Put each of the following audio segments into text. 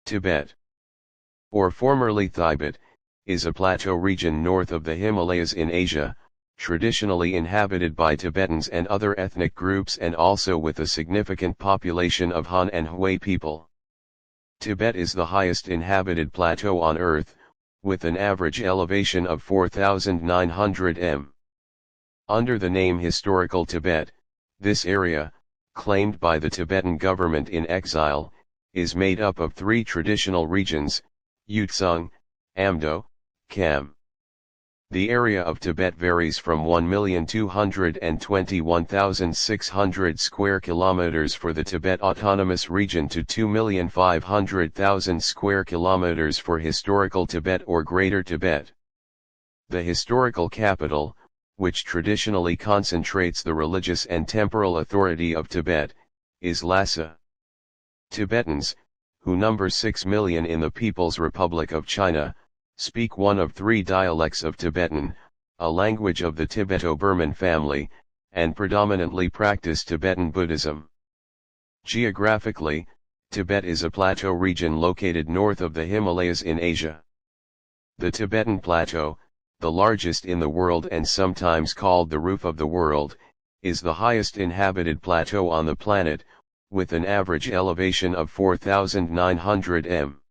Tibet, or formerly Thibet, is a plateau region north of the Himalayas in Asia, traditionally inhabited by Tibetans and other ethnic groups and also with a significant population of Han and Hui people. Tibet is the highest inhabited plateau on Earth, with an average elevation of 4,900 m. Under the name Historical Tibet, this area, claimed by the Tibetan government in exile, is made up of three traditional regions, Yutsung, Amdo, Kham. The area of Tibet varies from 1,221,600 square kilometers for the Tibet Autonomous Region to 2,500,000 square kilometers for Historical Tibet or Greater Tibet. The historical capital, which traditionally concentrates the religious and temporal authority of Tibet, is Lhasa. Tibetans, who number 6 million in the People's Republic of China, speak one of three dialects of Tibetan, a language of the Tibeto-Burman family, and predominantly practice Tibetan Buddhism. Geographically, Tibet is a plateau region located north of the Himalayas in Asia. The Tibetan Plateau, the largest in the world and sometimes called the roof of the world, is the highest inhabited plateau on the planet, with an average elevation of 4,900 m.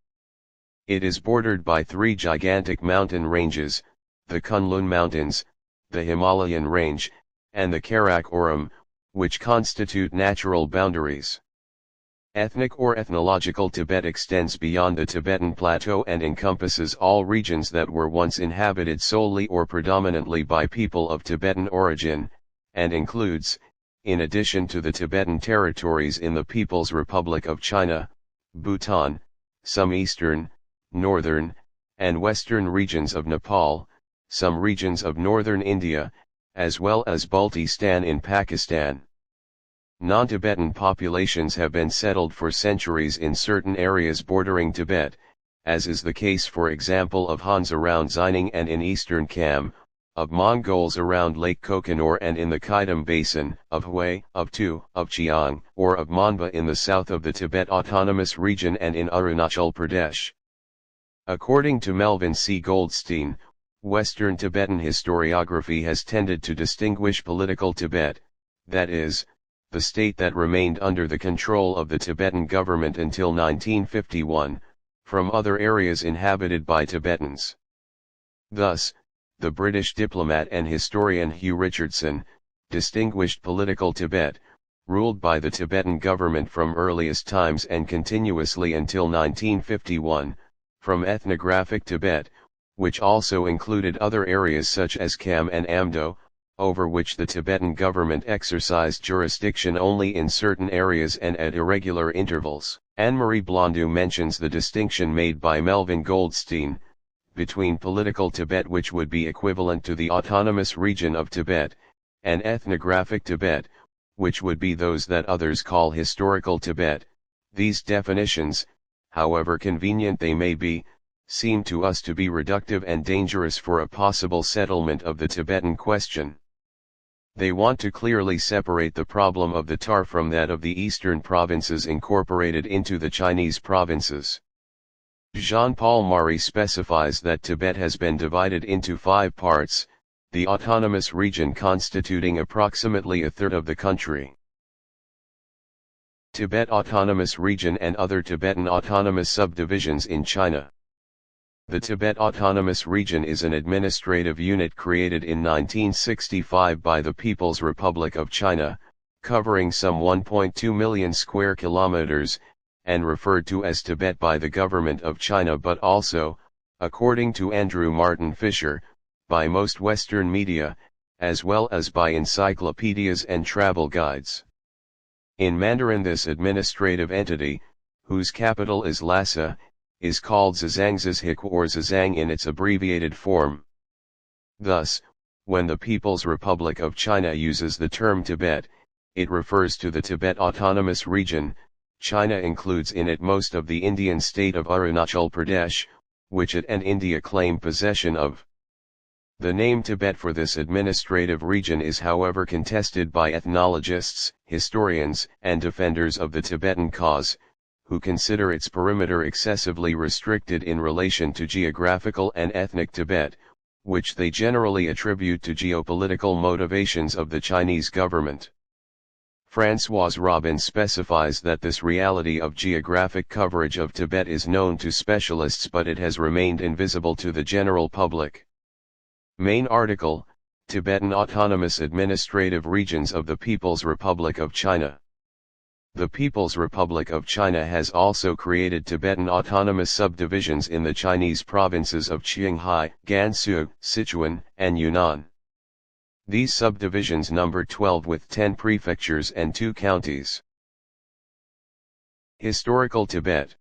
It is bordered by three gigantic mountain ranges, the Kunlun Mountains, the Himalayan Range, and the Karakoram, which constitute natural boundaries. Ethnic or ethnological Tibet extends beyond the Tibetan Plateau and encompasses all regions that were once inhabited solely or predominantly by people of Tibetan origin, and includes, in addition to the Tibetan territories in the People's Republic of China, Bhutan, some eastern, northern, and western regions of Nepal, some regions of northern India, as well as Baltistan in Pakistan. Non-Tibetan populations have been settled for centuries in certain areas bordering Tibet, as is the case for example of Hans around Xining and in eastern Kham, of Mongols around Lake Kokanor and in the Khaidam Basin, of Hui, of Tu, of Chiang, or of Monba in the south of the Tibet Autonomous Region and in Arunachal Pradesh. According to Melvin C. Goldstein, Western Tibetan historiography has tended to distinguish political Tibet, that is, the state that remained under the control of the Tibetan government until 1951, from other areas inhabited by Tibetans. Thus, the British diplomat and historian Hugh Richardson distinguished political Tibet, ruled by the Tibetan government from earliest times and continuously until 1951, from ethnographic Tibet, which also included other areas such as Kham and Amdo, over which the Tibetan government exercised jurisdiction only in certain areas and at irregular intervals. Anne-Marie Blondeau mentions the distinction made by Melvin Goldstein, between political Tibet, which would be equivalent to the autonomous region of Tibet, and ethnographic Tibet, which would be those that others call historical Tibet. These definitions, however convenient they may be, seem to us to be reductive and dangerous for a possible settlement of the Tibetan question. They want to clearly separate the problem of the Tar from that of the eastern provinces incorporated into the Chinese provinces. Jean-Paul Marie specifies that Tibet has been divided into 5 parts, the autonomous region constituting approximately a third of the country. Tibet Autonomous Region and other Tibetan autonomous subdivisions in China. The Tibet Autonomous Region is an administrative unit created in 1965 by the People's Republic of China, covering some 1.2 million square kilometers, and referred to as Tibet by the government of China, but also, according to Andrew Martin Fisher, by most Western media, as well as by encyclopedias and travel guides. In Mandarin, this administrative entity, whose capital is Lhasa, is called Zhangzhizhik or Zhejiang in its abbreviated form. Thus, when the People's Republic of China uses the term Tibet, it refers to the Tibet Autonomous Region. China includes in it most of the Indian state of Arunachal Pradesh, which it and India claim possession of. The name Tibet for this administrative region is however contested by ethnologists, historians, and defenders of the Tibetan cause, who consider its perimeter excessively restricted in relation to geographical and ethnic Tibet, which they generally attribute to geopolitical motivations of the Chinese government. François Robin specifies that this reality of geographic coverage of Tibet is known to specialists, but it has remained invisible to the general public. Main article, Tibetan Autonomous Administrative Regions of the People's Republic of China. The People's Republic of China has also created Tibetan autonomous subdivisions in the Chinese provinces of Qinghai, Gansu, Sichuan, and Yunnan. These subdivisions number 12 with 10 prefectures and 2 counties. Historical Tibet.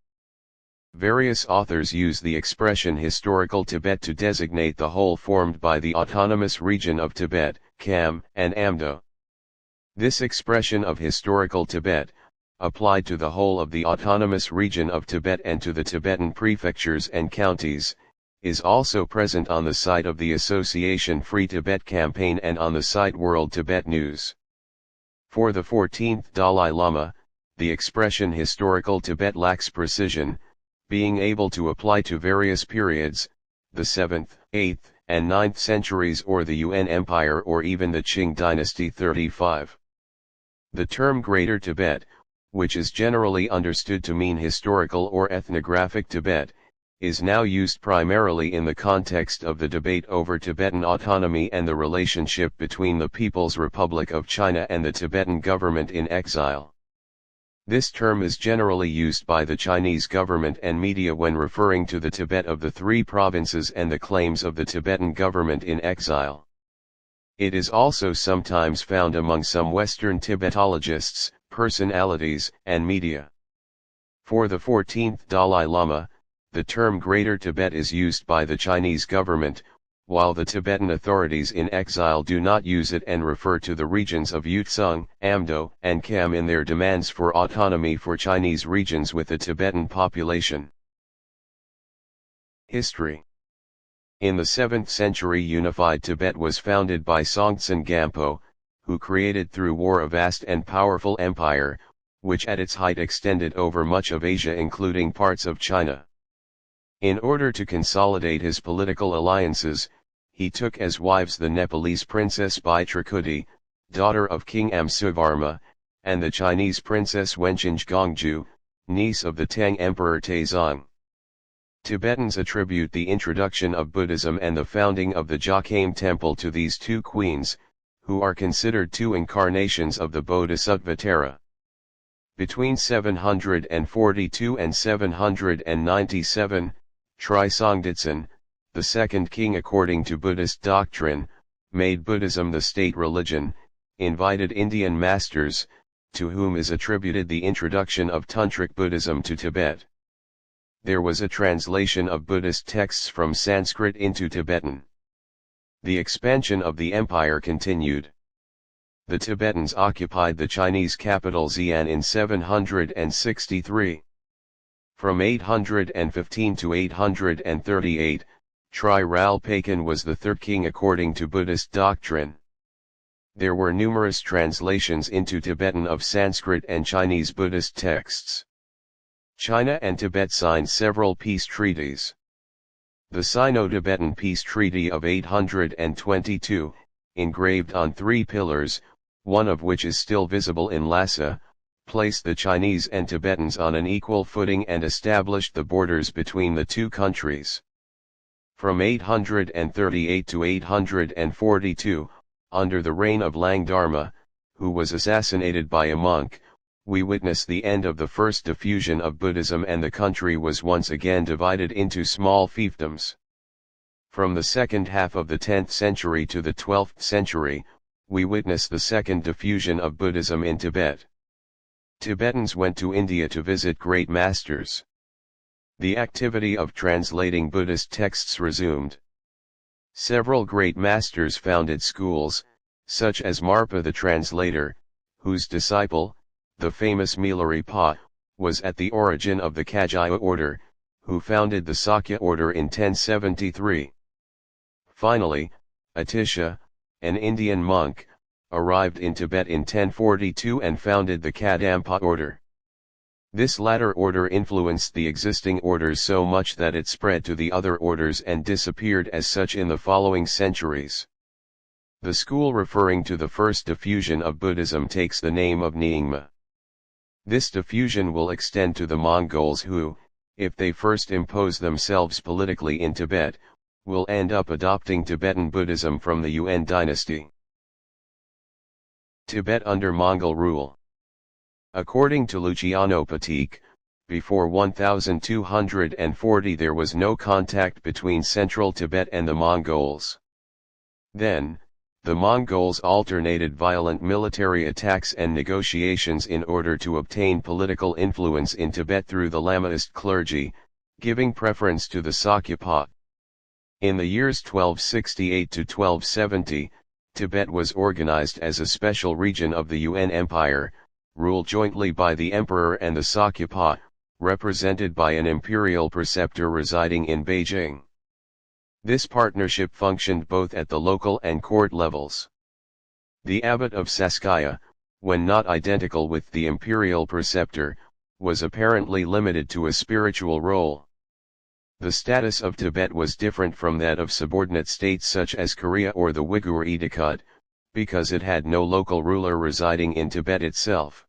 Various authors use the expression historical Tibet to designate the whole formed by the autonomous region of Tibet, Kham, and Amdo. This expression of historical Tibet, applied to the whole of the autonomous region of Tibet and to the Tibetan prefectures and counties, is also present on the site of the Association Free Tibet campaign and on the site World Tibet News. For the 14th Dalai Lama, the expression historical Tibet lacks precision, being able to apply to various periods, the 7th, 8th, and 9th centuries or the Yuan Empire or even the Qing dynasty 35. The term Greater Tibet, which is generally understood to mean historical or ethnographic Tibet, is now used primarily in the context of the debate over Tibetan autonomy and the relationship between the People's Republic of China and the Tibetan government in exile. This term is generally used by the Chinese government and media when referring to the Tibet of the 3 provinces and the claims of the Tibetan government in exile. It is also sometimes found among some Western Tibetologists, personalities, and media. For the 14th Dalai Lama, the term Greater Tibet is used by the Chinese government, while the Tibetan authorities in exile do not use it and refer to the regions of Yutsung, Amdo, and Kham in their demands for autonomy for Chinese regions with a Tibetan population. History. In the 7th century unified Tibet was founded by Songtsen Gampo, who created through war a vast and powerful empire, which at its height extended over much of Asia including parts of China. In order to consolidate his political alliances, he took as wives the Nepalese princess Bai Trikuti, daughter of King Amsuvarma, and the Chinese princess Wenqing Gongju, niece of the Tang Emperor Taizong. Tibetans attribute the introduction of Buddhism and the founding of the Jokham Temple to these 2 queens, who are considered 2 incarnations of the Bodhisattva. Between 742 and 797, Tri Songtsen, the 2nd king according to Buddhist doctrine, made Buddhism the state religion, invited Indian masters, to whom is attributed the introduction of Tantric Buddhism to Tibet. There was a translation of Buddhist texts from Sanskrit into Tibetan. The expansion of the empire continued. The Tibetans occupied the Chinese capital Xi'an in 763. From 815 to 838, Tri Ralpakan was the 3rd king according to Buddhist doctrine. There were numerous translations into Tibetan of Sanskrit and Chinese Buddhist texts. China and Tibet signed several peace treaties. The Sino-Tibetan Peace Treaty of 822, engraved on 3 pillars, one of which is still visible in Lhasa, placed the Chinese and Tibetans on an equal footing and established the borders between the 2 countries. From 838 to 842, under the reign of Langdharma, who was assassinated by a monk, we witness the end of the first diffusion of Buddhism and the country was once again divided into small fiefdoms. From the second half of the 10th century to the 12th century, we witness the second diffusion of Buddhism in Tibet. Tibetans went to India to visit great masters. The activity of translating Buddhist texts resumed. Several great masters founded schools, such as Marpa the translator, whose disciple, the famous Milarepa, was at the origin of the Kagyu order, who founded the Sakya order in 1073. Finally, Atisha, an Indian monk, arrived in Tibet in 1042 and founded the Kadampa order. This latter order influenced the existing orders so much that it spread to the other orders and disappeared as such in the following centuries. The school referring to the first diffusion of Buddhism takes the name of Nyingma. This diffusion will extend to the Mongols who, if they first impose themselves politically in Tibet, will end up adopting Tibetan Buddhism from the Yuan dynasty. Tibet under Mongol rule. According to Luciano Patique, before 1240 there was no contact between central Tibet and the Mongols. Then, the Mongols alternated violent military attacks and negotiations in order to obtain political influence in Tibet through the Lamaist clergy, giving preference to the Sakyapa. In the years 1268 to 1270, Tibet was organized as a special region of the Yuan Empire, ruled jointly by the emperor and the Sakyapa, represented by an imperial preceptor residing in Beijing. This partnership functioned both at the local and court levels. The abbot of Saskaya, when not identical with the imperial preceptor, was apparently limited to a spiritual role. The status of Tibet was different from that of subordinate states such as Korea or the Uyghur Edicut, because it had no local ruler residing in Tibet itself.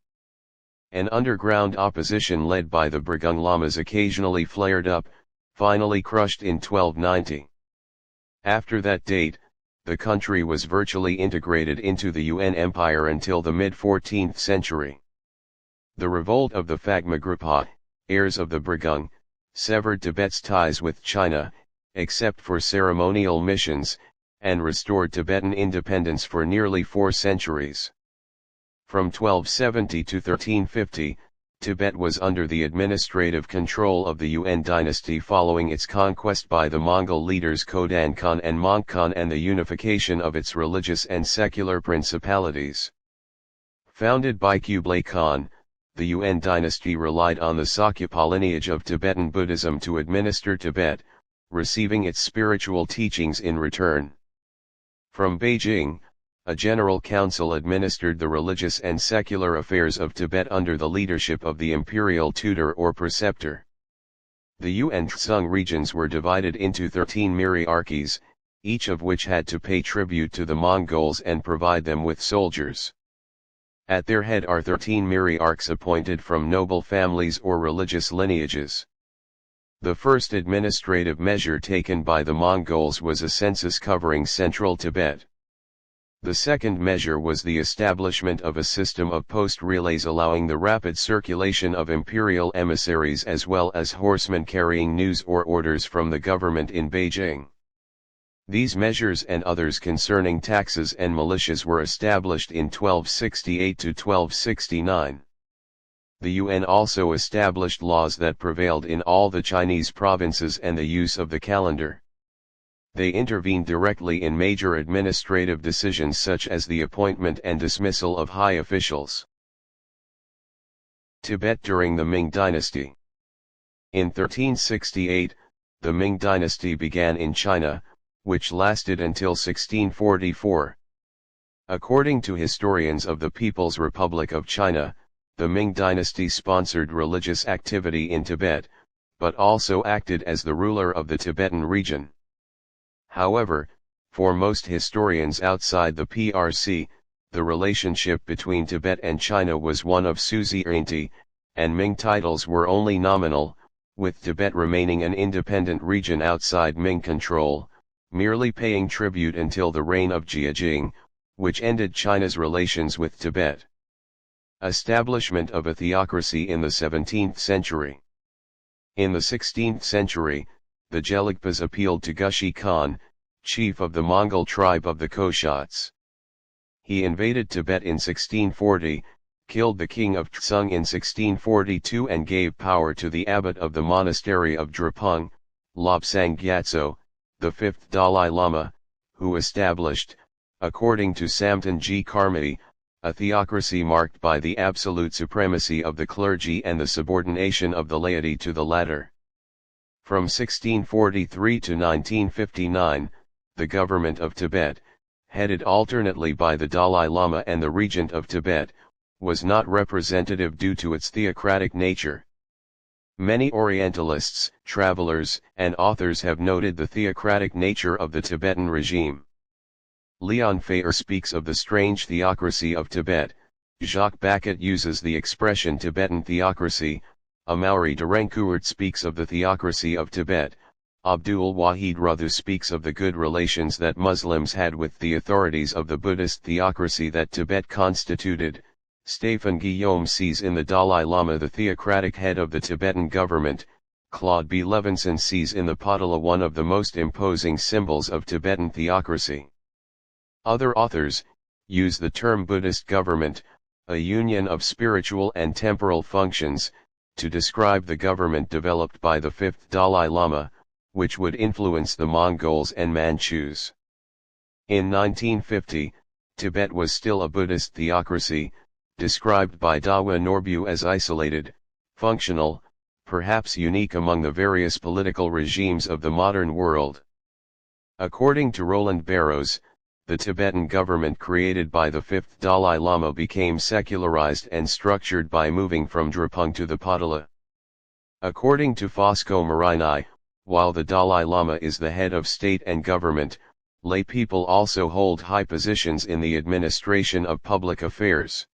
An underground opposition led by the Burgung Lamas occasionally flared up, finally crushed in 1290. After that date, the country was virtually integrated into the Yuan Empire until the mid-14th century. The revolt of the Phagma-Grapa, heirs of the Burgung, severed Tibet's ties with China, except for ceremonial missions, and restored Tibetan independence for nearly 4 centuries. From 1270 to 1350, Tibet was under the administrative control of the Yuan dynasty following its conquest by the Mongol leaders Khodan Khan and Mongke Khan and the unification of its religious and secular principalities. Founded by Kublai Khan, the Yuan dynasty relied on the Sakyapa lineage of Tibetan Buddhism to administer Tibet, receiving its spiritual teachings in return. From Beijing, a general council administered the religious and secular affairs of Tibet under the leadership of the imperial tutor or preceptor. The Yuan Tsung regions were divided into 13 miriarchies, each of which had to pay tribute to the Mongols and provide them with soldiers. At their head are 13 miriarchs appointed from noble families or religious lineages. The first administrative measure taken by the Mongols was a census covering central Tibet. The second measure was the establishment of a system of post relays allowing the rapid circulation of imperial emissaries as well as horsemen carrying news or orders from the government in Beijing. These measures and others concerning taxes and militias were established in 1268 to 1269. The Yuan also established laws that prevailed in all the Chinese provinces and the use of the calendar. They intervened directly in major administrative decisions such as the appointment and dismissal of high officials. Tibet during the Ming Dynasty. In 1368, the Ming Dynasty began in China, which lasted until 1644. According to historians of the People's Republic of China, the Ming Dynasty sponsored religious activity in Tibet, but also acted as the ruler of the Tibetan region. However, for most historians outside the PRC, the relationship between Tibet and China was one of suzerainty, and Ming titles were only nominal, with Tibet remaining an independent region outside Ming control, merely paying tribute until the reign of Jiajing, which ended China's relations with Tibet. Establishment of a theocracy in the 17th century. In the 16th century, the Gelugpas appealed to Gushi Khan, chief of the Mongol tribe of the Koshats. He invaded Tibet in 1640, killed the king of Tsung in 1642 and gave power to the abbot of the monastery of Drepung, Lobsang Gyatso, the fifth Dalai Lama, who established, according to Samten Karmati, a theocracy marked by the absolute supremacy of the clergy and the subordination of the laity to the latter. From 1643 to 1959, the government of Tibet, headed alternately by the Dalai Lama and the regent of Tibet, was not representative due to its theocratic nature. Many Orientalists, travelers, and authors have noted the theocratic nature of the Tibetan regime. Leon Fayer speaks of the strange theocracy of Tibet. Jacques Baquet uses the expression Tibetan theocracy. Amaury de Rencourt speaks of the theocracy of Tibet. Abdul Wahid Ruthu speaks of the good relations that Muslims had with the authorities of the Buddhist theocracy that Tibet constituted. Stéphane Guillaume sees in the Dalai Lama the theocratic head of the Tibetan government. Claude B. Levinson sees in the Potala one of the most imposing symbols of Tibetan theocracy. Other authors use the term Buddhist government, a union of spiritual and temporal functions, to describe the government developed by the fifth Dalai Lama, which would influence the Mongols and Manchus. In 1950, Tibet was still a Buddhist theocracy, described by Dawa Norbu as isolated, functional, perhaps unique among the various political regimes of the modern world. According to Roland Barrows, the Tibetan government created by the fifth Dalai Lama became secularized and structured by moving from Drepung to the Potala. According to Fosco Marini, while the Dalai Lama is the head of state and government, lay people also hold high positions in the administration of public affairs.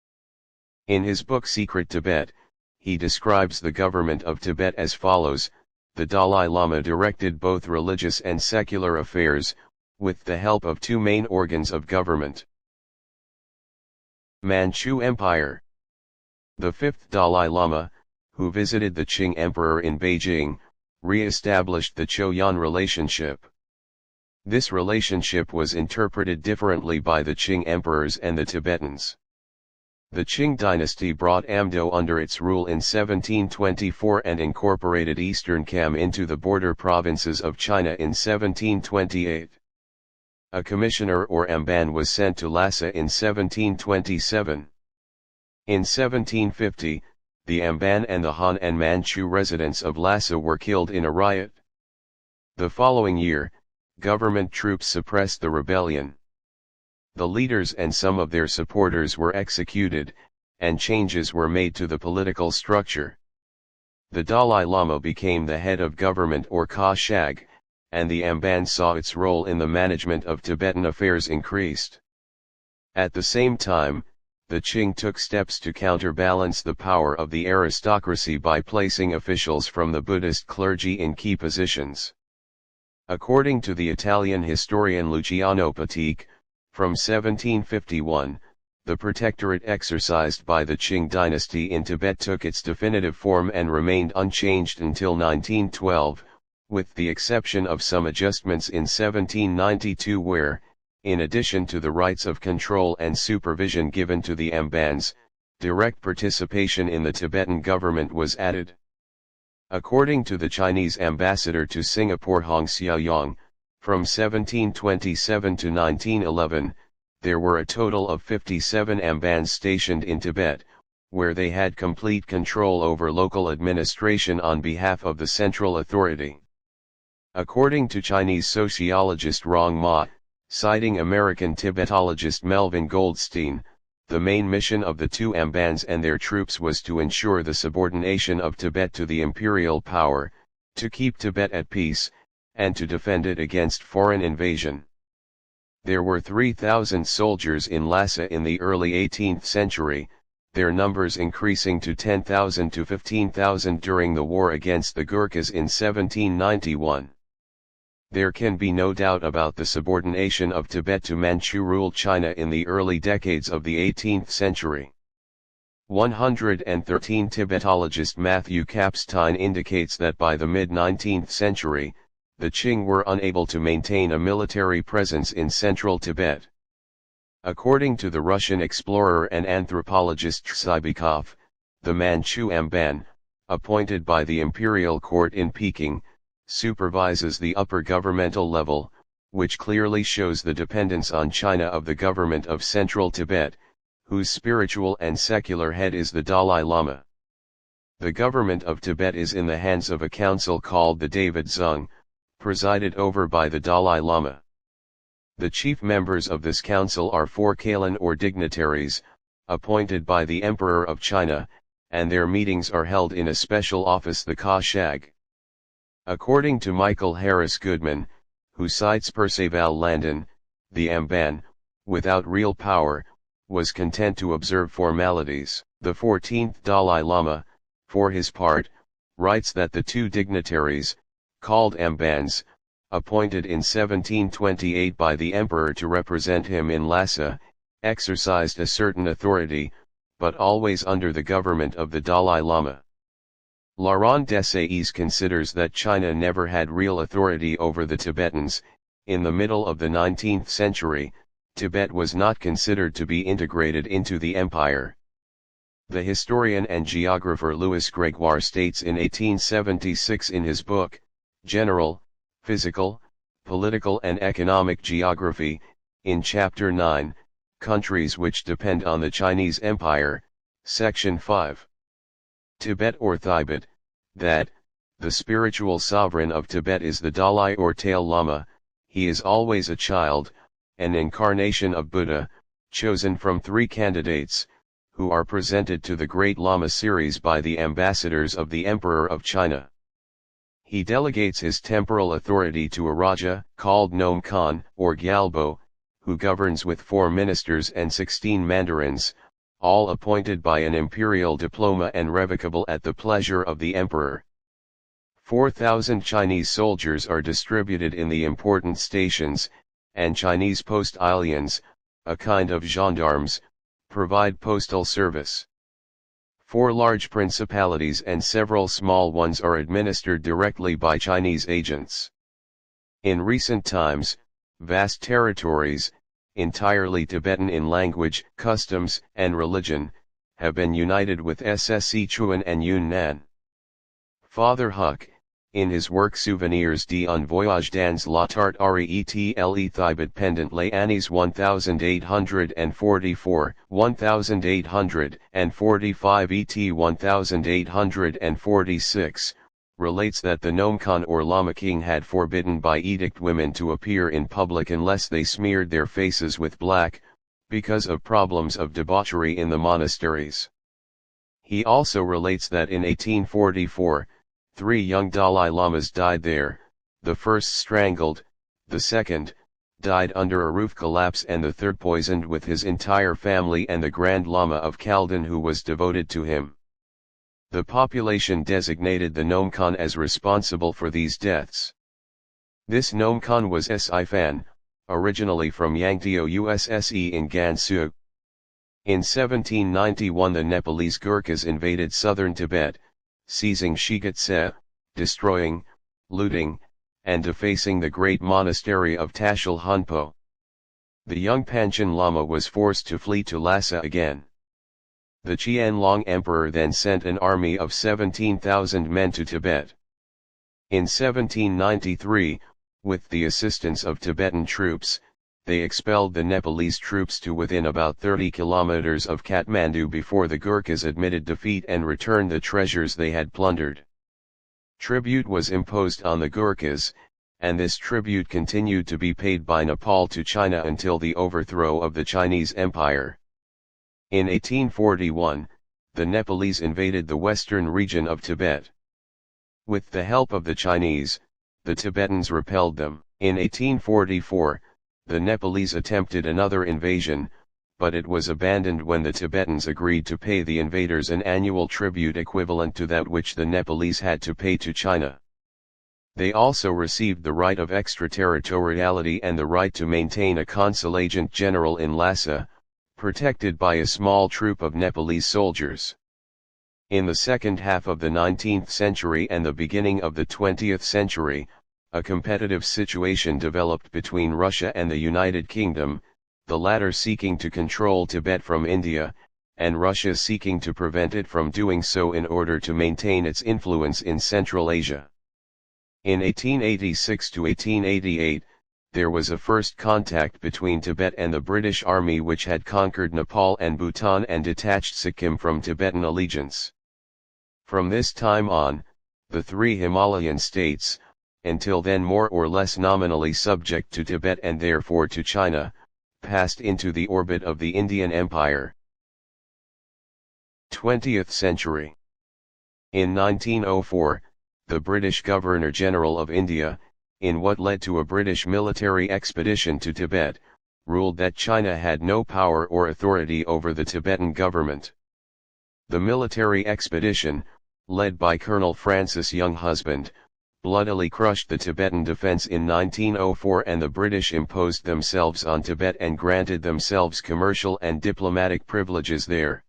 In his book Secret Tibet, he describes the government of Tibet as follows: the Dalai Lama directed both religious and secular affairs, with the help of two main organs of government. Manchu Empire. The fifth Dalai Lama, who visited the Qing Emperor in Beijing, re-established the Choyan relationship. This relationship was interpreted differently by the Qing emperors and the Tibetans. The Qing dynasty brought Amdo under its rule in 1724 and incorporated Eastern Kham into the border provinces of China in 1728. A commissioner or amban was sent to Lhasa in 1727. In 1750, the amban and the Han and Manchu residents of Lhasa were killed in a riot. The following year, government troops suppressed the rebellion. The leaders and some of their supporters were executed, and changes were made to the political structure. The Dalai Lama became the head of government or Kashag, and the amban saw its role in the management of Tibetan affairs increased. At the same time, the Qing took steps to counterbalance the power of the aristocracy by placing officials from the Buddhist clergy in key positions. According to the Italian historian Luciano Patique, from 1751, the protectorate exercised by the Qing dynasty in Tibet took its definitive form and remained unchanged until 1912, with the exception of some adjustments in 1792 where, in addition to the rights of control and supervision given to the ambans, direct participation in the Tibetan government was added. According to the Chinese ambassador to Singapore Hong Xiaoyang, from 1727 to 1911, there were a total of 57 ambans stationed in Tibet, where they had complete control over local administration on behalf of the central authority. According to Chinese sociologist Rong Ma, citing American Tibetologist Melvin Goldstein, the main mission of the two ambans and their troops was to ensure the subordination of Tibet to the imperial power, to keep Tibet at peace, and to defend it against foreign invasion. There were 3,000 soldiers in Lhasa in the early 18th century, their numbers increasing to 10,000 to 15,000 during the war against the Gurkhas in 1791. There can be no doubt about the subordination of Tibet to Manchu-ruled China in the early decades of the 18th century. 113 Tibetologist Matthew Kapstein indicates that by the mid-19th century, the Qing were unable to maintain a military presence in central Tibet. According to the Russian explorer and anthropologist Tsybekov, the Manchu Amban, appointed by the imperial court in Peking, supervises the upper governmental level, which clearly shows the dependence on China of the government of central Tibet, whose spiritual and secular head is the Dalai Lama. The government of Tibet is in the hands of a council called the David Zung, presided over by the Dalai Lama. The chief members of this council are four Kalan or dignitaries, appointed by the Emperor of China, and their meetings are held in a special office, the Kashag. According to Michael Harris Goodman, who cites Perceval Landon, the Amban, without real power, was content to observe formalities. The 14th Dalai Lama, for his part, writes that the two dignitaries, called Ambans, appointed in 1728 by the emperor to represent him in Lhasa, exercised a certain authority, but always under the government of the Dalai Lama. Laurent Dessaix considers that China never had real authority over the Tibetans. In the middle of the 19th century, Tibet was not considered to be integrated into the empire. The historian and geographer Louis Gregoire states in 1876 in his book, General, Physical, Political and Economic Geography, in Chapter 9, Countries which depend on the Chinese Empire, Section 5. Tibet or Thibet, that, the spiritual sovereign of Tibet is the Dalai or Tail Lama. He is always a child, an incarnation of Buddha, chosen from 3 candidates, who are presented to the Great Lama series by the ambassadors of the Emperor of China. He delegates his temporal authority to a Raja, called Nom Khan, or Gyalpo, who governs with 4 ministers and 16 mandarins, all appointed by an imperial diploma and revocable at the pleasure of the emperor. 4,000 Chinese soldiers are distributed in the important stations, and Chinese post-aliens, a kind of gendarmes, provide postal service. 4 large principalities and several small ones are administered directly by Chinese agents. In recent times, vast territories, entirely Tibetan in language, customs, and religion, have been united with Sichuan and Yunnan. Father Huck, in his work Souvenirs d'un voyage dans la Tartarie et le Thibet pendant les années 1844, 1845 et 1846, relates that the Nom Khan or Lama King had forbidden by edict women to appear in public unless they smeared their faces with black, because of problems of debauchery in the monasteries. He also relates that in 1844, 3 young Dalai Lamas died there, the first strangled, the second, died under a roof collapse and the third poisoned with his entire family and the Grand Lama of Kaldon who was devoted to him. The population designated the Nom Khan as responsible for these deaths. This Nom Khan was Sifan, originally from Yangtio Usse in Gansu. In 1791 the Nepalese Gurkhas invaded southern Tibet, seizing Shigatse, destroying, looting, and defacing the great monastery of Tashil Hunpo. The young Panchen Lama was forced to flee to Lhasa again. The Qianlong Emperor then sent an army of 17,000 men to Tibet. In 1793, with the assistance of Tibetan troops, they expelled the Nepalese troops to within about 30 kilometers of Kathmandu before the Gurkhas admitted defeat and returned the treasures they had plundered. Tribute was imposed on the Gurkhas, and this tribute continued to be paid by Nepal to China until the overthrow of the Chinese Empire. In 1841, the Nepalese invaded the western region of Tibet. With the help of the Chinese, the Tibetans repelled them. In 1844, the Nepalese attempted another invasion, but it was abandoned when the Tibetans agreed to pay the invaders an annual tribute equivalent to that which the Nepalese had to pay to China. They also received the right of extraterritoriality and the right to maintain a consul agent general in Lhasa, protected by a small troop of Nepalese soldiers. In the second half of the 19th century and the beginning of the 20th century, a competitive situation developed between Russia and the United Kingdom, the latter seeking to control Tibet from India, and Russia seeking to prevent it from doing so in order to maintain its influence in Central Asia. In 1886 to 1888, there was a first contact between Tibet and the British Army which had conquered Nepal and Bhutan and detached Sikkim from Tibetan allegiance. From this time on, the 3 Himalayan states, until then more or less nominally subject to Tibet and therefore to China, passed into the orbit of the Indian Empire. 20th century. In 1904, the British Governor-General of India, in what led to a British military expedition to Tibet, ruled that China had no power or authority over the Tibetan government. The military expedition, led by Colonel Francis Younghusband, bloodily crushed the Tibetan defense in 1904, and the British imposed themselves on Tibet and granted themselves commercial and diplomatic privileges there.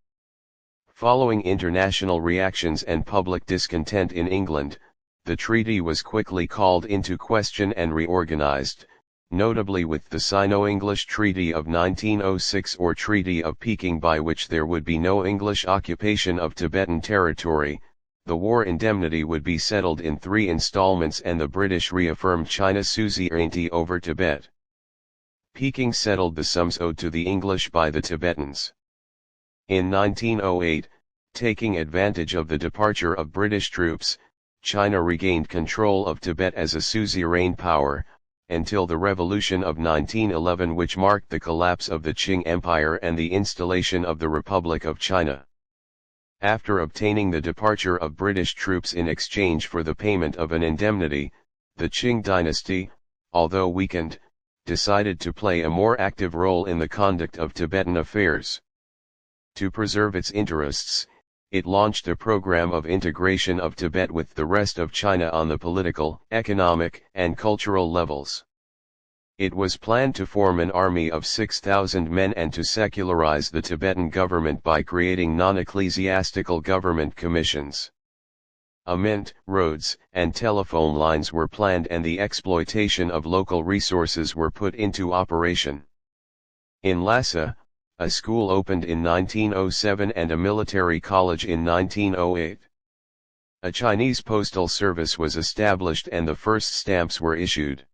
Following international reactions and public discontent in England, the treaty was quickly called into question and reorganized, notably with the Sino-English Treaty of 1906 or Treaty of Peking, by which there would be no English occupation of Tibetan territory. The war indemnity would be settled in 3 installments, and the British reaffirmed China's suzerainty over Tibet. Peking settled the sums owed to the English by the Tibetans. In 1908, taking advantage of the departure of British troops, China regained control of Tibet as a suzerain power, until the Revolution of 1911, which marked the collapse of the Qing Empire and the installation of the Republic of China. After obtaining the departure of British troops in exchange for the payment of an indemnity, the Qing dynasty, although weakened, decided to play a more active role in the conduct of Tibetan affairs. To preserve its interests, it launched a program of integration of Tibet with the rest of China on the political, economic, and cultural levels. It was planned to form an army of 6,000 men and to secularize the Tibetan government by creating non-ecclesiastical government commissions. A mint, roads, and telephone lines were planned, and the exploitation of local resources were put into operation. In Lhasa, a school opened in 1907 and a military college in 1908. A Chinese postal service was established and the first stamps were issued.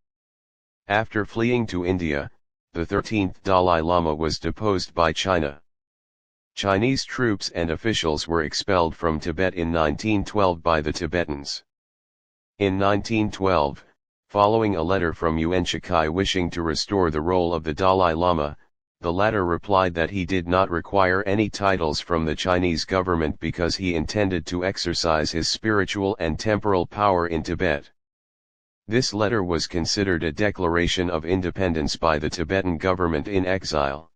After fleeing to India, the 13th Dalai Lama was deposed by China. Chinese troops and officials were expelled from Tibet in 1912 by the Tibetans. In 1912, following a letter from Yuan Shikai wishing to restore the role of the Dalai Lama, the latter replied that he did not require any titles from the Chinese government because he intended to exercise his spiritual and temporal power in Tibet. This letter was considered a declaration of independence by the Tibetan government in exile.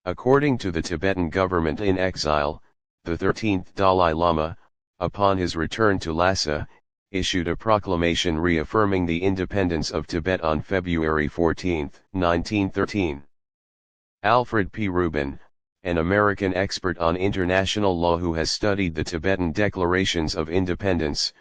According to the Tibetan government in exile, the 13th Dalai Lama, upon his return to Lhasa, issued a proclamation reaffirming the independence of Tibet on February 14, 1913. Alfred P. Rubin, an American expert on international law who has studied the Tibetan declarations of independence,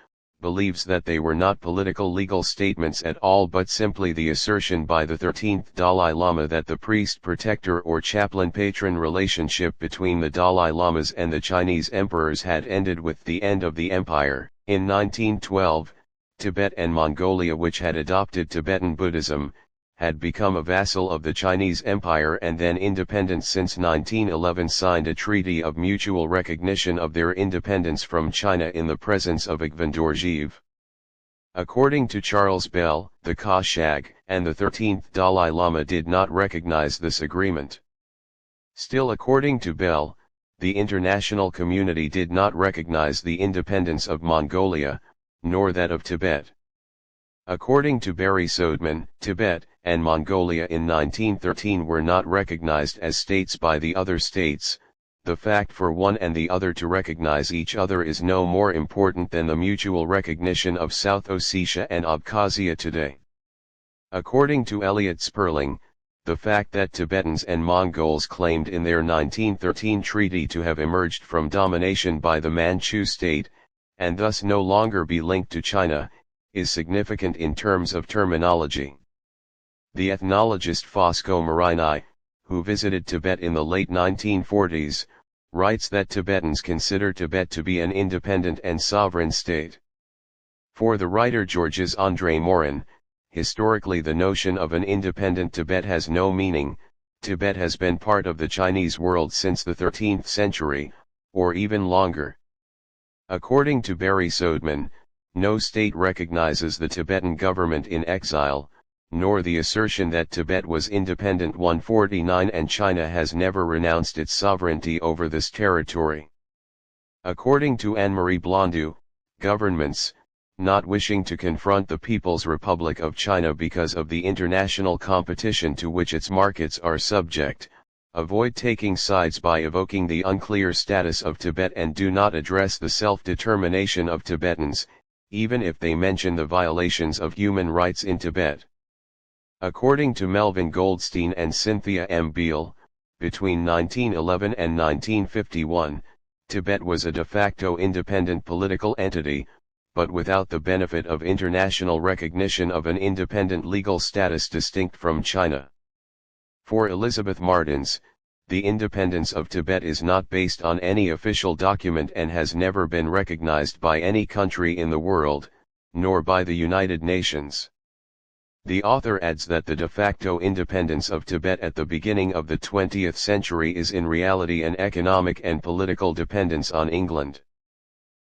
believes that they were not political legal statements at all but simply the assertion by the 13th Dalai Lama that the priest-protector or chaplain-patron relationship between the Dalai Lamas and the Chinese emperors had ended with the end of the empire. In 1912, Tibet and Mongolia, which had adopted Tibetan Buddhism, had become a vassal of the Chinese Empire and then independent since 1911, signed a treaty of mutual recognition of their independence from China in the presence of Agvan Dorjiev. According to Charles Bell, the Kashag and the 13th Dalai Lama did not recognize this agreement. Still, according to Bell, the international community did not recognize the independence of Mongolia, nor that of Tibet. According to Barry Sodeman, Tibet and Mongolia in 1913 were not recognized as states by the other states. The fact for one and the other to recognize each other is no more important than the mutual recognition of South Ossetia and Abkhazia today. According to Elliot Sperling, the fact that Tibetans and Mongols claimed in their 1913 treaty to have emerged from domination by the Manchu state, and thus no longer be linked to China, is significant in terms of terminology. The ethnologist Fosco Marini, who visited Tibet in the late 1940s, writes that Tibetans consider Tibet to be an independent and sovereign state. For the writer Georges André Morin, historically the notion of an independent Tibet has no meaning. Tibet has been part of the Chinese world since the 13th century, or even longer. According to Barry Sodeman, no state recognizes the Tibetan government in exile, nor the assertion that Tibet was independent 149 and China has never renounced its sovereignty over this territory. According to Anne-Marie Blondeau, governments, not wishing to confront the People's Republic of China because of the international competition to which its markets are subject, avoid taking sides by evoking the unclear status of Tibet and do not address the self-determination of Tibetans, even if they mention the violations of human rights in Tibet. According to Melvin Goldstein and Cynthia M. Beale, between 1911 and 1951, Tibet was a de facto independent political entity, but without the benefit of international recognition of an independent legal status distinct from China. For Elizabeth Martins, the independence of Tibet is not based on any official document and has never been recognized by any country in the world, nor by the United Nations. The author adds that the de facto independence of Tibet at the beginning of the 20th century is in reality an economic and political dependence on England.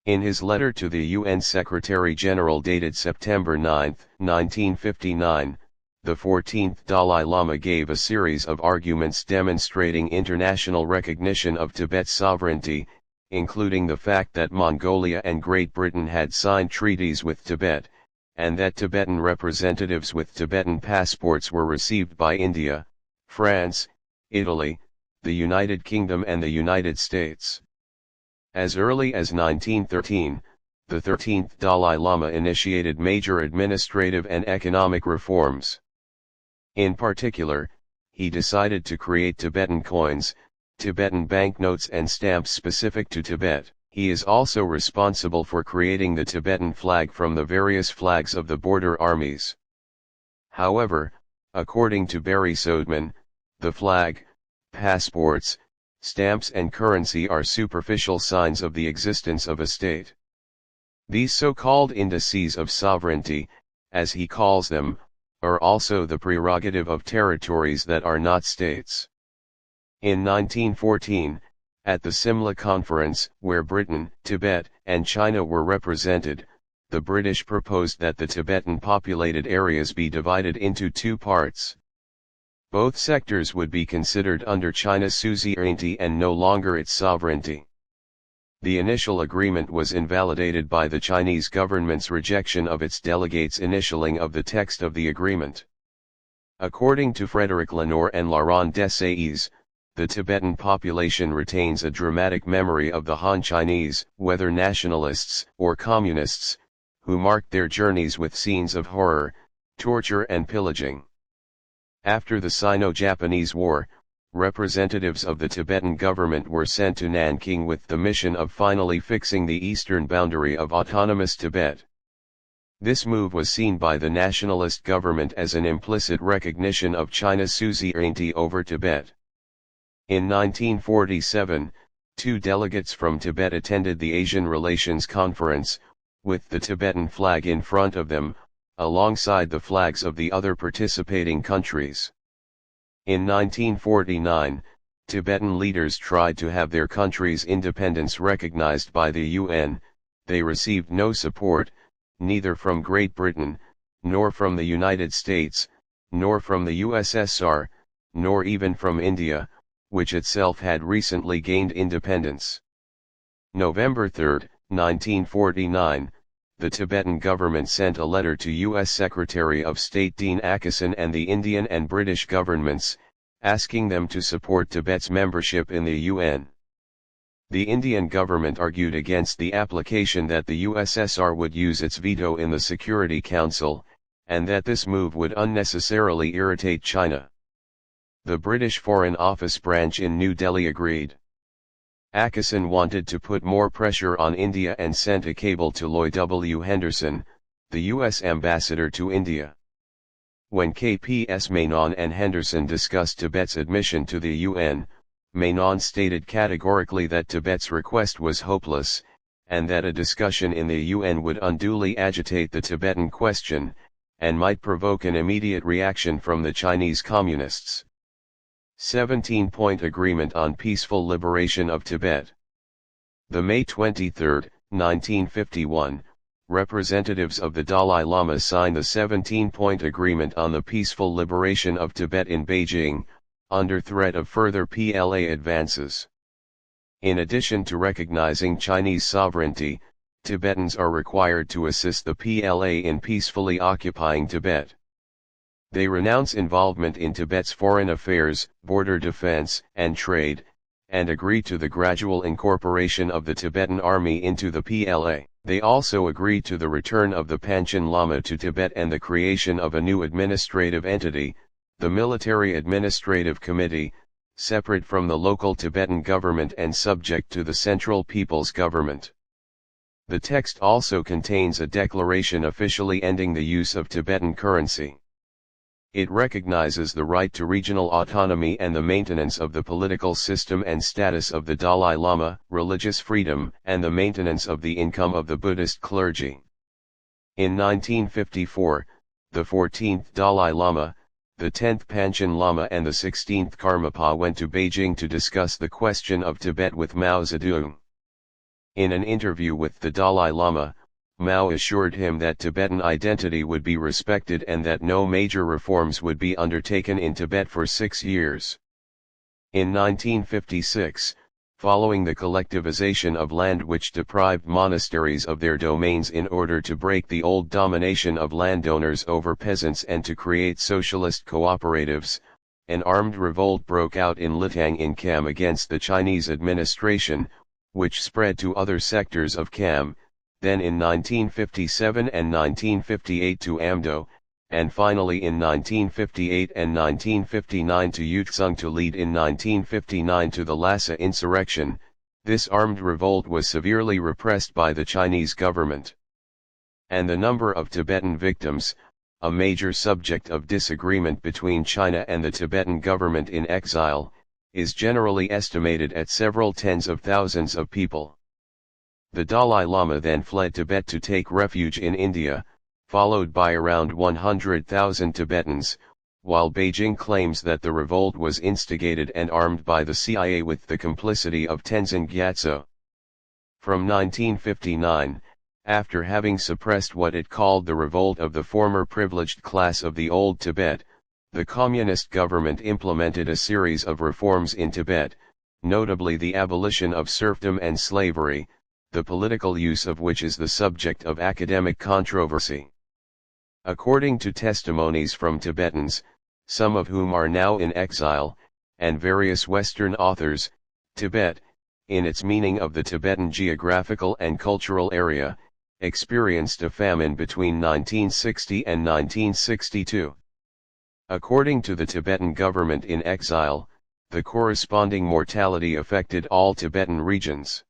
In his letter to the UN Secretary-General dated September 9, 1959, the 14th Dalai Lama gave a series of arguments demonstrating international recognition of Tibet's sovereignty, including the fact that Mongolia and Great Britain had signed treaties with Tibet, and that Tibetan representatives with Tibetan passports were received by India, France, Italy, the United Kingdom and the United States. As early as 1913, the 13th Dalai Lama initiated major administrative and economic reforms. In particular, he decided to create Tibetan coins, Tibetan banknotes and stamps specific to Tibet. He is also responsible for creating the Tibetan flag from the various flags of the border armies. However, according to Barry Sodeman, the flag, passports, stamps and currency are superficial signs of the existence of a state. These so-called indices of sovereignty, as he calls them, are also the prerogative of territories that are not states. In 1914, at the Simla Conference, where Britain, Tibet, and China were represented, the British proposed that the Tibetan populated areas be divided into two parts. Both sectors would be considered under China's suzerainty and no longer its sovereignty. The initial agreement was invalidated by the Chinese government's rejection of its delegates' initialing of the text of the agreement. According to Frederick Lenoir and Laurent Dessays, the Tibetan population retains a dramatic memory of the Han Chinese, whether nationalists or communists, who marked their journeys with scenes of horror, torture and pillaging. After the Sino-Japanese War, representatives of the Tibetan government were sent to Nanking with the mission of finally fixing the eastern boundary of autonomous Tibet. This move was seen by the nationalist government as an implicit recognition of China's suzerainty over Tibet. In 1947, two delegates from Tibet attended the Asian Relations Conference, with the Tibetan flag in front of them, alongside the flags of the other participating countries. In 1949, Tibetan leaders tried to have their country's independence recognized by the UN. They received no support, neither from Great Britain, nor from the United States, nor from the USSR, nor even from India, which itself had recently gained independence. November 3, 1949, the Tibetan government sent a letter to U.S. Secretary of State Dean Acheson and the Indian and British governments, asking them to support Tibet's membership in the UN. The Indian government argued against the application that the USSR would use its veto in the Security Council, and that this move would unnecessarily irritate China. The British Foreign Office branch in New Delhi agreed. Acheson wanted to put more pressure on India and sent a cable to Lloyd W. Henderson, the U.S. ambassador to India. When KPS Menon and Henderson discussed Tibet's admission to the UN, Menon stated categorically that Tibet's request was hopeless, and that a discussion in the UN would unduly agitate the Tibetan question, and might provoke an immediate reaction from the Chinese Communists. 17-point Agreement on Peaceful Liberation of Tibet. The May 23, 1951, representatives of the Dalai Lama signed the 17-point Agreement on the Peaceful Liberation of Tibet in Beijing, under threat of further PLA advances. In addition to recognizing Chinese sovereignty, Tibetans are required to assist the PLA in peacefully occupying Tibet. They renounce involvement in Tibet's foreign affairs, border defense, and trade, and agree to the gradual incorporation of the Tibetan army into the PLA. They also agree to the return of the Panchen Lama to Tibet and the creation of a new administrative entity, the Military Administrative Committee, separate from the local Tibetan government and subject to the Central People's Government. The text also contains a declaration officially ending the use of Tibetan currency. It recognizes the right to regional autonomy and the maintenance of the political system and status of the Dalai Lama, religious freedom, and the maintenance of the income of the Buddhist clergy. In 1954, the 14th Dalai Lama, the 10th Panchen Lama and the 16th Karmapa went to Beijing to discuss the question of Tibet with Mao Zedong. In an interview with the Dalai Lama, Mao assured him that Tibetan identity would be respected and that no major reforms would be undertaken in Tibet for 6 years. In 1956, following the collectivization of land which deprived monasteries of their domains in order to break the old domination of landowners over peasants and to create socialist cooperatives, an armed revolt broke out in Litang in Kham against the Chinese administration, which spread to other sectors of Kham, then in 1957 and 1958 to Amdo, and finally in 1958 and 1959 to Yutzung to lead in 1959 to the Lhasa insurrection. This armed revolt was severely repressed by the Chinese government. And the number of Tibetan victims, a major subject of disagreement between China and the Tibetan government in exile, is generally estimated at several tens of thousands of people. The Dalai Lama then fled Tibet to take refuge in India, followed by around 100,000 Tibetans, while Beijing claims that the revolt was instigated and armed by the CIA with the complicity of Tenzin Gyatso. From 1959, after having suppressed what it called the revolt of the former privileged class of the Old Tibet, the communist government implemented a series of reforms in Tibet, notably the abolition of serfdom and slavery, the political use of which is the subject of academic controversy. According to testimonies from Tibetans, some of whom are now in exile, and various Western authors, Tibet, in its meaning of the Tibetan geographical and cultural area, experienced a famine between 1960 and 1962. According to the Tibetan government in exile, the corresponding mortality affected all Tibetan regions.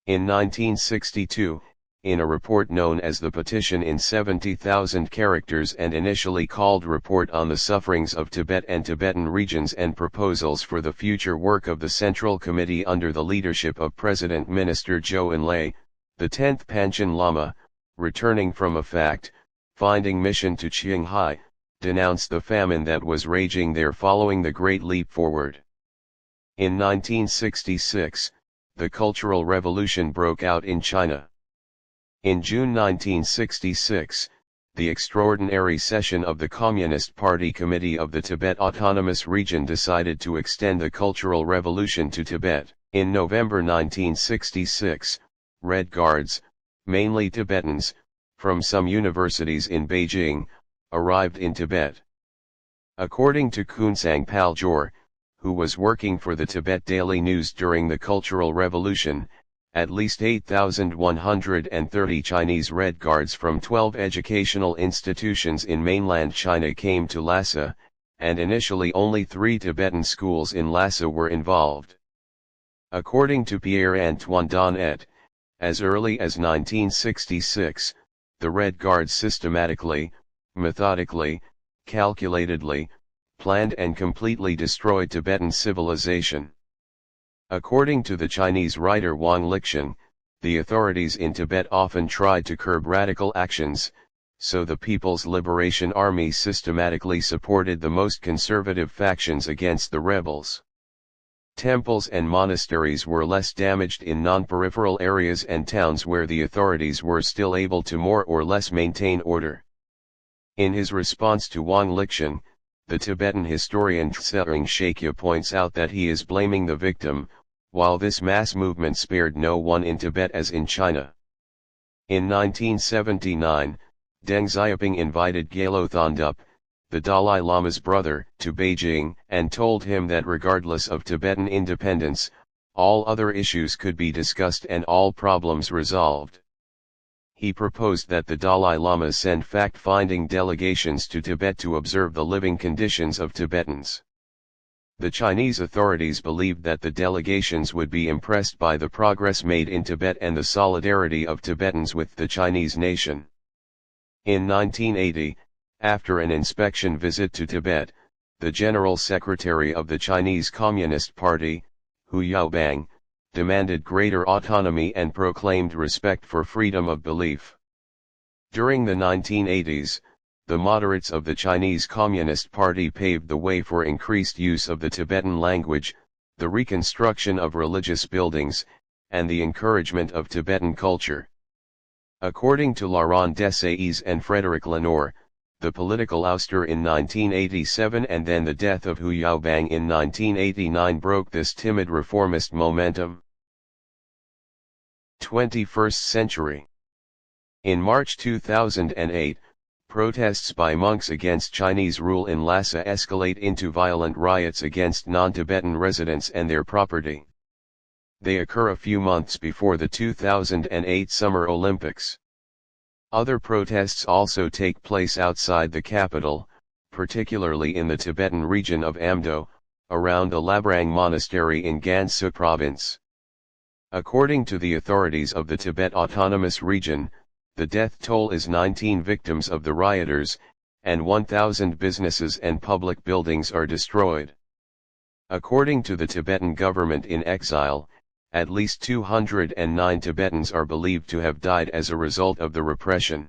In 1962, in a report known as the Petition in 70,000 characters and initially called Report on the Sufferings of Tibet and Tibetan Regions and Proposals for the Future Work of the Central Committee under the leadership of President Minister Zhou Enlai, the 10th Panchen Lama, returning from a fact-finding mission to Qinghai, denounced the famine that was raging there following the Great Leap Forward. In 1966, the Cultural Revolution broke out in China. In June 1966, the extraordinary session of the Communist Party Committee of the Tibet Autonomous Region decided to extend the Cultural Revolution to Tibet. In November 1966, Red Guards, mainly Tibetans, from some universities in Beijing, arrived in Tibet. According to Kunsang Paljor, who was working for the Tibet Daily News during the Cultural Revolution, at least 8,130 Chinese Red Guards from 12 educational institutions in mainland China came to Lhasa, and initially only 3 Tibetan schools in Lhasa were involved. According to Pierre-Antoine Donnet, as early as 1966, the Red Guards systematically, methodically, calculatedly, planned and completely destroyed Tibetan civilization. According to the Chinese writer Wang Lixian, the authorities in Tibet often tried to curb radical actions, so the People's Liberation Army systematically supported the most conservative factions against the rebels. Temples and monasteries were less damaged in non-peripheral areas and towns where the authorities were still able to more or less maintain order. In his response to Wang Lixian, the Tibetan historian Tsering Shakya points out that he is blaming the victim, while this mass movement spared no one in Tibet as in China. In 1979, Deng Xiaoping invited Gyalo Thondup, the Dalai Lama's brother, to Beijing and told him that regardless of Tibetan independence, all other issues could be discussed and all problems resolved. He proposed that the Dalai Lama send fact-finding delegations to Tibet to observe the living conditions of Tibetans. The Chinese authorities believed that the delegations would be impressed by the progress made in Tibet and the solidarity of Tibetans with the Chinese nation. In 1980, after an inspection visit to Tibet, the General Secretary of the Chinese Communist Party, Hu Yaobang, demanded greater autonomy and proclaimed respect for freedom of belief. During the 1980s, the moderates of the Chinese Communist Party paved the way for increased use of the Tibetan language, the reconstruction of religious buildings, and the encouragement of Tibetan culture. According to Laurent Dessailles and Frédéric Lenoir, the political ouster in 1987 and then the death of Hu Yaobang in 1989 broke this timid reformist momentum. 21st century. In March 2008, protests by monks against Chinese rule in Lhasa escalate into violent riots against non-Tibetan residents and their property. They occur a few months before the 2008 Summer Olympics. Other protests also take place outside the capital, particularly in the Tibetan region of Amdo, around the Labrang Monastery in Gansu province. According to the authorities of the Tibet Autonomous Region, the death toll is 19 victims of the rioters, and 1,000 businesses and public buildings are destroyed. According to the Tibetan government in exile, at least 209 Tibetans are believed to have died as a result of the repression.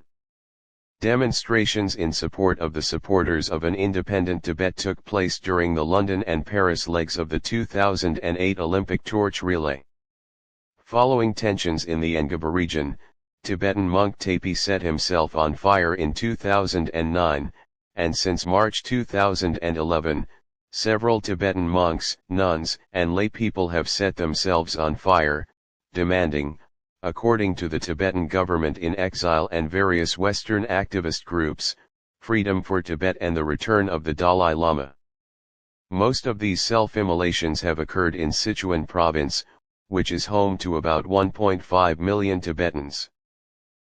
Demonstrations in support of the supporters of an independent Tibet took place during the London and Paris legs of the 2008 Olympic torch relay. Following tensions in the Ngaba region, Tibetan monk Tepi set himself on fire in 2009, and since March 2011, several Tibetan monks, nuns, and laypeople have set themselves on fire, demanding, according to the Tibetan government in exile and various Western activist groups, freedom for Tibet and the return of the Dalai Lama. Most of these self-immolations have occurred in Sichuan province, which is home to about 1.5 million Tibetans.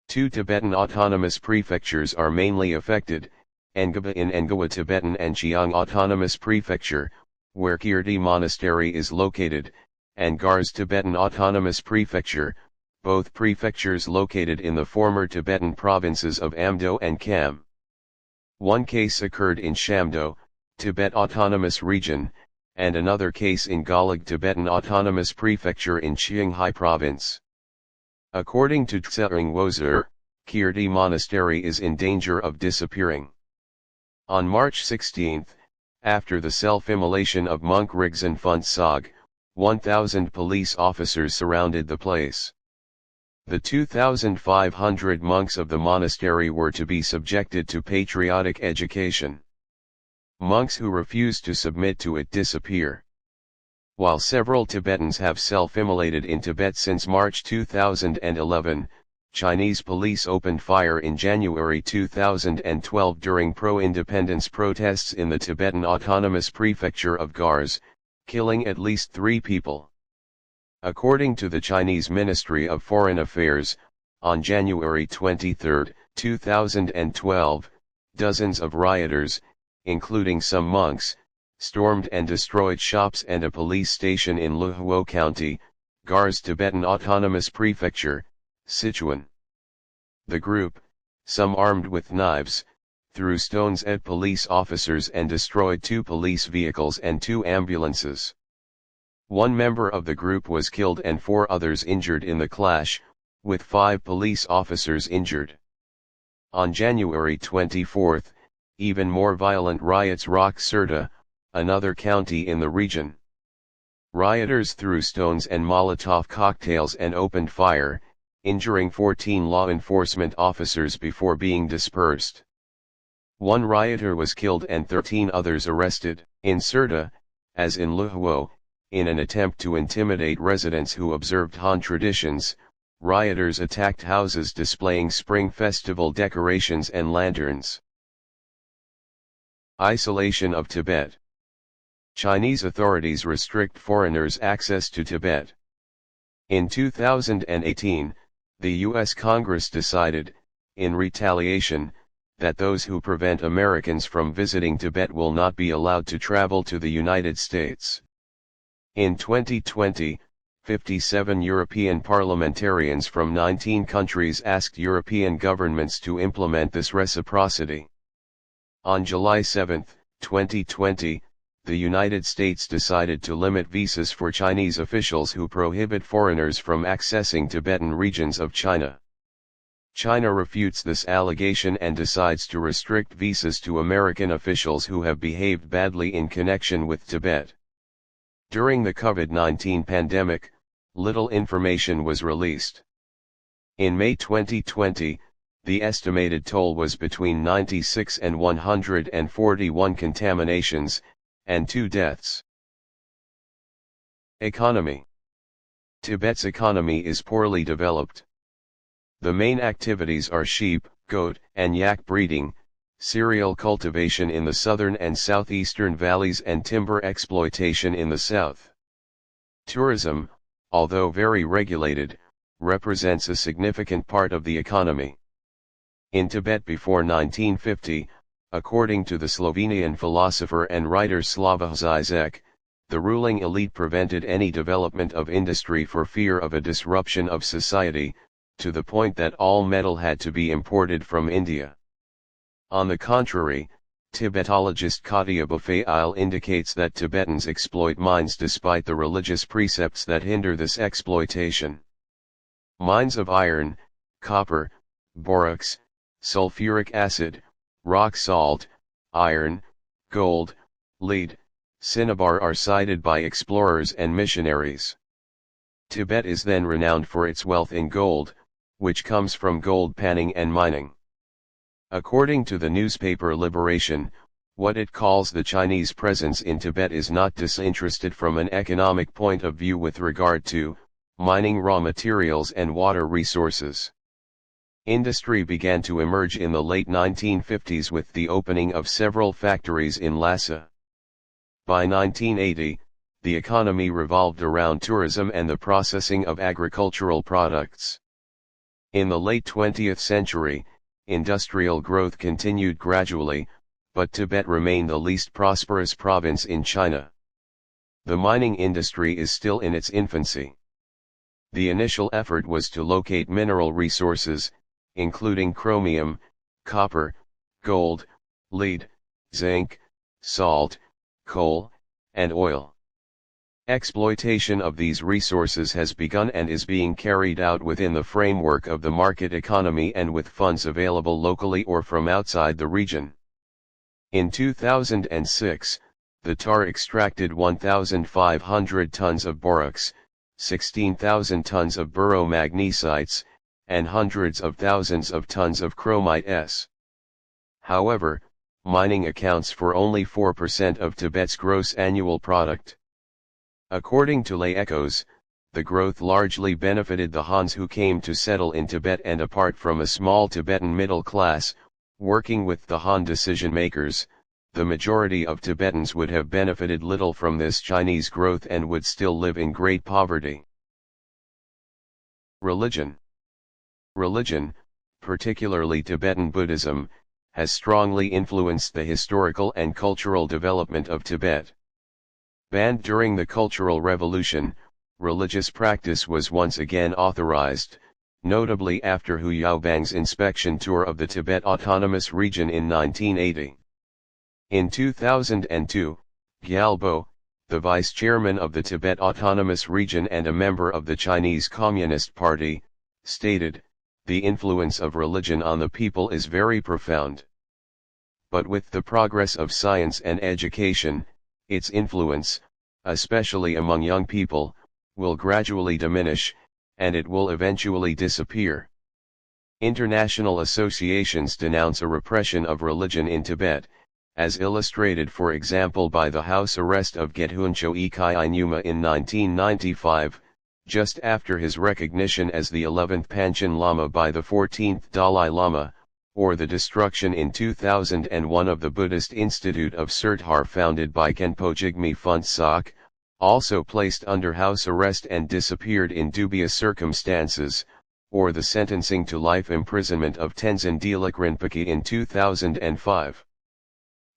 2 Tibetan autonomous prefectures are mainly affected, Ngaba in Ngawa Tibetan and Chiang Autonomous Prefecture, where Kirti Monastery is located, and Gars Tibetan Autonomous Prefecture, both prefectures located in the former Tibetan provinces of Amdo and Kham. One case occurred in Shamdo, Tibet Autonomous Region, and another case in Galag Tibetan Autonomous Prefecture in Qinghai Province. According to Tsering Wozer, Kirti Monastery is in danger of disappearing. On March 16, after the self-immolation of monk Rigzan Phuntsog, 1,000 police officers surrounded the place. The 2,500 monks of the monastery were to be subjected to patriotic education. Monks who refused to submit to it disappear. While several Tibetans have self-immolated in Tibet since March 2011, Chinese police opened fire in January 2012 during pro-independence protests in the Tibetan Autonomous Prefecture of Gars, killing at least 3 people. According to the Chinese Ministry of Foreign Affairs, on January 23, 2012, dozens of rioters, including some monks, stormed and destroyed shops and a police station in Luhuo County, Gars Tibetan Autonomous Prefecture, Sichuan. The group, some armed with knives, threw stones at police officers and destroyed 2 police vehicles and 2 ambulances. One member of the group was killed and 4 others injured in the clash, with 5 police officers injured. On January 24, even more violent riots rocked Sirte, another county in the region. Rioters threw stones and Molotov cocktails and opened fire, injuring 14 law enforcement officers before being dispersed. 1 rioter was killed and 13 others arrested. In Sirte, as in Luhuo, in an attempt to intimidate residents who observed Han traditions, rioters attacked houses displaying spring festival decorations and lanterns. Isolation of Tibet. Chinese authorities restrict foreigners' access to Tibet. In 2018, the U.S. Congress decided, in retaliation, that those who prevent Americans from visiting Tibet will not be allowed to travel to the United States. In 2020, 57 European parliamentarians from 19 countries asked European governments to implement this reciprocity. On July 7, 2020, the United States decided to limit visas for Chinese officials who prohibit foreigners from accessing Tibetan regions of China. China refutes this allegation and decides to restrict visas to American officials who have behaved badly in connection with Tibet. During the COVID-19 pandemic, little information was released. In May 2020, the estimated toll was between 96 and 141 contaminations, and 2 deaths. Economy. Tibet's economy is poorly developed. The main activities are sheep, goat, and yak breeding, cereal cultivation in the southern and southeastern valleys and timber exploitation in the south. Tourism, although very regulated, represents a significant part of the economy. In Tibet before 1950, according to the Slovenian philosopher and writer Slavoj Zizek, the ruling elite prevented any development of industry for fear of a disruption of society, to the point that all metal had to be imported from India. On the contrary, Tibetologist Katya Bufail indicates that Tibetans exploit mines despite the religious precepts that hinder this exploitation. Mines of iron, copper, borax, sulfuric acid, rock salt, iron, gold, lead, cinnabar are cited by explorers and missionaries. Tibet is then renowned for its wealth in gold, which comes from gold panning and mining. According to the newspaper Liberation, what it calls the Chinese presence in Tibet is not disinterested from an economic point of view with regard to mining raw materials and water resources. Industry began to emerge in the late 1950s with the opening of several factories in Lhasa. By 1980, the economy revolved around tourism and the processing of agricultural products. In the late 20th century, industrial growth continued gradually, but Tibet remained the least prosperous province in China. The mining industry is still in its infancy. The initial effort was to locate mineral resources, including chromium, copper, gold, lead, zinc, salt, coal, and oil. Exploitation of these resources has begun and is being carried out within the framework of the market economy and with funds available locally or from outside the region. In 2006, the TAR extracted 1,500 tons of borax, 16,000 tons of boromagnesite, and hundreds of thousands of tons of chromite S. However, mining accounts for only 4% of Tibet's gross annual product. According to lay echoes, the growth largely benefited the Hans who came to settle in Tibet, and apart from a small Tibetan middle class, working with the Han decision-makers, the majority of Tibetans would have benefited little from this Chinese growth and would still live in great poverty. Religion. Religion, particularly Tibetan Buddhism, has strongly influenced the historical and cultural development of Tibet. Banned during the Cultural Revolution, religious practice was once again authorized, notably after Hu Yaobang's inspection tour of the Tibet Autonomous Region in 1980. In 2002, Gyalpo, the vice-chairman of the Tibet Autonomous Region and a member of the Chinese Communist Party, stated, "The influence of religion on the people is very profound. But with the progress of science and education, its influence, especially among young people, will gradually diminish, and it will eventually disappear." International associations denounce a repression of religion in Tibet, as illustrated for example by the house arrest of Gethuncho Ikai Numa in 1995, just after his recognition as the 11th Panchen Lama by the 14th Dalai Lama, or the destruction in 2001 of the Buddhist Institute of Sirthar founded by Genpo Jigme Phuntsok, also placed under house arrest and disappeared in dubious circumstances, or the sentencing to life imprisonment of Tenzin Delek Rinpoche in 2005.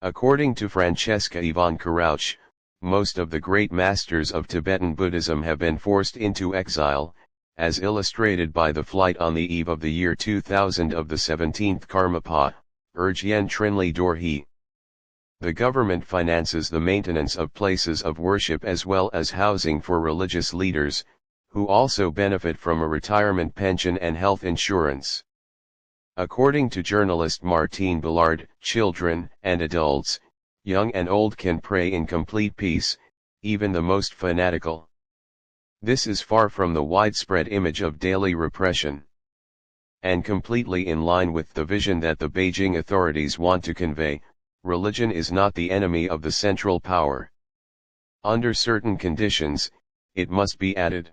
According to Francesca Yvonne Karauch, most of the great masters of Tibetan Buddhism have been forced into exile, as illustrated by the flight on the eve of the year 2000 of the 17th Karmapa, Urgyen Trinley Dorhe. The government finances the maintenance of places of worship as well as housing for religious leaders, who also benefit from a retirement pension and health insurance. According to journalist Martine Billard, children and adults, young and old can pray in complete peace, even the most fanatical. This is far from the widespread image of daily repression, and completely in line with the vision that the Beijing authorities want to convey. Religion is not the enemy of the central power. Under certain conditions, it must be added.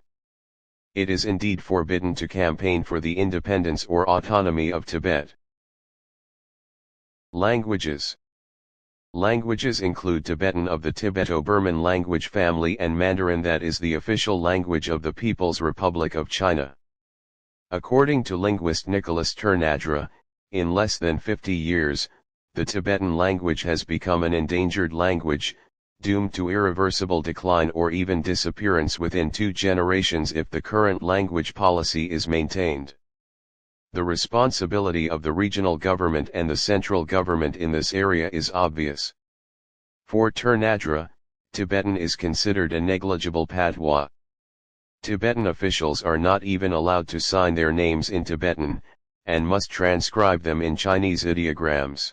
It is indeed forbidden to campaign for the independence or autonomy of Tibet. Languages. Languages include Tibetan of the Tibeto-Burman language family and Mandarin, that is the official language of the People's Republic of China. According to linguist Nicholas Turnadra, in less than 50 years, the Tibetan language has become an endangered language, doomed to irreversible decline or even disappearance within 2 generations if the current language policy is maintained. The responsibility of the regional government and the central government in this area is obvious. For Turnadra, Tibetan is considered a negligible patois. Tibetan officials are not even allowed to sign their names in Tibetan, and must transcribe them in Chinese ideograms.